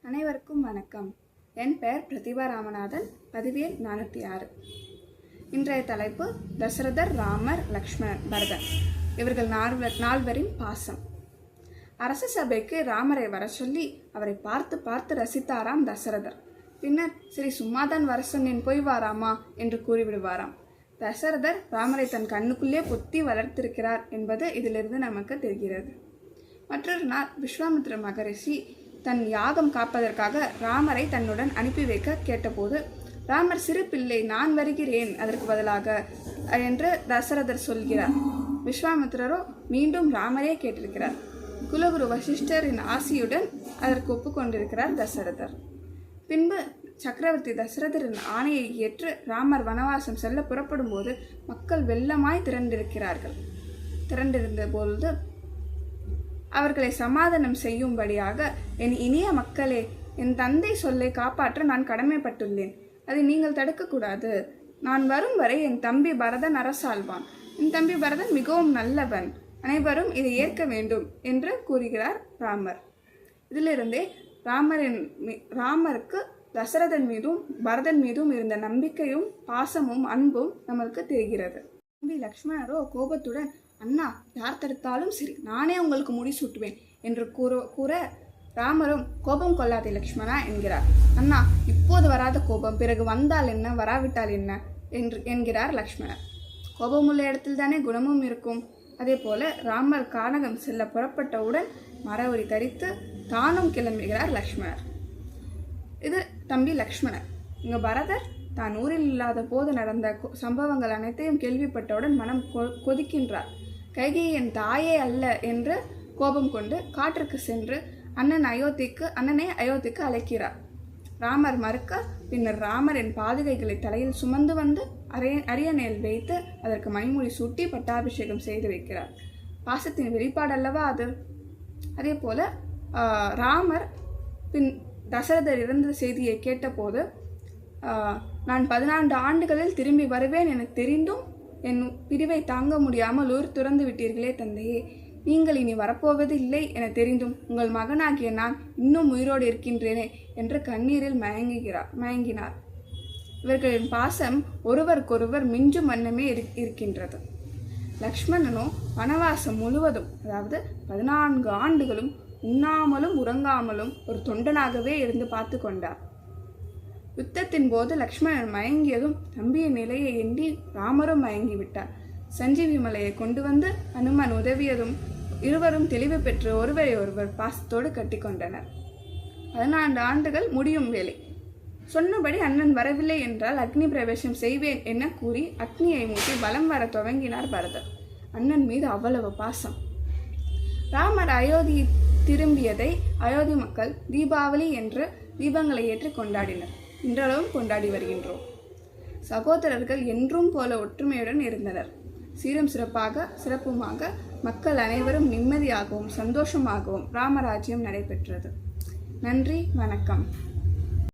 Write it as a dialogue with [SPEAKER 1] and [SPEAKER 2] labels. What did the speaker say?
[SPEAKER 1] அனைவருக்கும் வணக்கம். என் பெயர் பிரதிபா ராமநாதன். பதிவேல் 406. இன்றைய தலைப்பு தசரதர், ராமர், லக்ஷ்மணன், பரதன் இவர்கள் நால்வரின் பாசம். அரச சபைக்கு ராமரை வர சொல்லி அவரை பார்த்து பார்த்து ரசித்தாராம் தசரதர். பின்னர் சரி சும்மாதான் வர சொன்னேன், போய் வாராமா என்று கூறிவிடுவாராம். தசரதர் ராமரை தன் கண்ணுக்குள்ளே பொத்தி வளர்த்திருக்கிறார் என்பது இதிலிருந்து நமக்கு தெரிகிறது. மற்றொரு நாள் விஸ்வாமித்திர மகரிஷி தன் யாகம் காப்பதற்காக ராமரை தன்னுடன் அனுப்பி வைக்க கேட்டபோது, ராமர் சிறு பிள்ளை, நான் வருகிறேன் அதற்கு பதிலாக என்று தசரதர் சொல்கிறார். விஸ்வாமித்திரரோ மீண்டும் ராமரே கேட்டிருக்கிறார். குலகுரு வசிஷ்டரின் ஆசியுடன் அதற்கு ஒப்புக்கொண்டிருக்கிறார் தசரதர். பின்பு சக்கரவர்த்தி தசரதரின் ஆணையை ஏற்று ராமர் வனவாசம் செல்ல புறப்படும் போது மக்கள் வெள்ளமாய் திரண்டிருந்த பொழுது அவர்களை சமாதானம் செய்யும்படியாக, என் இனிய மக்களே, என் தந்தை சொல்லை காப்பாற்ற நான் கடமைப்பட்டுள்ளேன். அதை நீங்கள் தடுக்கக்கூடாது. நான் வரும் வரை என் தம்பி பரதன் அரசாள்வான். என் தம்பி பரதன் மிகவும் நல்லவன். அனைவரும் இதை ஏற்க வேண்டும் என்று கூறுகிறார் ராமர். இதிலிருந்தே ராமருக்கு தசரதன் மீதும் பரதன் மீதும் இருந்த நம்பிக்கையும் பாசமும் அன்பும் நமக்கு தெரிகிறது. தம்பி லக்ஷ்மணரோ கோபத்துடன், அண்ணா, யார் தடுத்தாலும் சரி, நானே உங்களுக்கு முடிசூட்டுவேன் என்று கூற ராமரும், கோபம் கொள்ளாதே லக்ஷ்மணா என்கிறார். அண்ணா, இப்போது வராத கோபம் பிறகு வந்தால் என்ன, வராவிட்டால் என்ன என்கிறார் லக்ஷ்மணர். கோபமுள்ள இடத்தில் தானே குணமும் இருக்கும். அதே போல ராமர் கானகம் செல்ல புறப்பட்டவுடன் மரவரி தரித்து தானும் கிளம்புகிறார் லக்ஷ்மணர். இது தம்பி லக்ஷ்மணர். இங்கு பரதர் தான் ஊரில் இல்லாத போது நடந்த சம்பவங்கள் அனைத்தையும் கேள்விப்பட்டவுடன் மனம் கொதிக்கின்றார். கைகேயி என் தாயே அல்ல என்று கோபம் கொண்டு காற்றுக்கு சென்று அண்ணனை அயோத்திக்கு அழைக்கிறார். ராமர் மறுக்க, பின்னர் ராமரின் பாதுகைகளை தலையில் சுமந்து வந்து அரியணையில் வைத்து அதற்கு மணிமுடி சூட்டி பட்டாபிஷேகம் செய்து வைக்கிறார். பாசத்தின் வெளிப்பாடல்லவா அது. அதே போல ராமர் பின் தசரதர் இறந்த செய்தியை கேட்டபோது, நான் 14 ஆண்டுகளில் திரும்பி வருவேன் என தெரிந்தும் என் பிரிவை தாங்க முடியாமல் ஊர் துறந்து விட்டீர்களே தந்தையே. நீங்கள் இனி வரப்போவது இல்லை என தெரிந்தும் உங்கள் மகனாகிய நான் இன்னும் உயிரோடு இருக்கின்றேனே என்று கண்ணீரில் மயங்கினார். இவர்களின் பாசம் ஒருவருக்கொருவர் மிஞ்சும் வண்ணமே இருக்கின்றது. லக்ஷ்மணனோ வனவாசம் முழுவதும், அதாவது 14 ஆண்டுகளும் உண்ணாமலும் உறங்காமலும் ஒரு தொண்டனாகவே இருந்து பார்த்து கொண்டார். யுத்தத்தின் போது லக்ஷ்மணன் மயங்கியதும் தம்பியின் நிலையை எண்ணி ராமரும் மயங்கிவிட்டார். சஞ்சீவி மலையை கொண்டு வந்து அனுமன் உதவியதும் இருவரும் தெளிவு பெற்று ஒருவரை ஒருவர் பாசத்தோடு கட்டி கொண்டனர். 14 ஆண்டுகள் முடியும் வேலை. சொன்னபடி அண்ணன் வரவில்லை என்றால் அக்னி பிரவேசம் செய்வேன் என கூறி அக்னியை மூட்டி பலம் வர துவங்கினார் பரதர். அண்ணன் மீது அவ்வளவு பாசம். ராமர் அயோத்தி திரும்பியதை அயோத்தி மக்கள் தீபாவளி என்று தீபங்களை ஏற்றி கொண்டாடினர். இன்றளவும் கொண்டாடி வருகின்றோம். சகோதரர்கள் என்றும் போல ஒற்றுமையுடன் இருந்தனர். சீரும் சிறப்புமாக மக்கள் அனைவரும் நிம்மதியாகவும் சந்தோஷமாகவும் ராமராஜ்யம் நடைபெற்றது. நன்றி, வணக்கம்.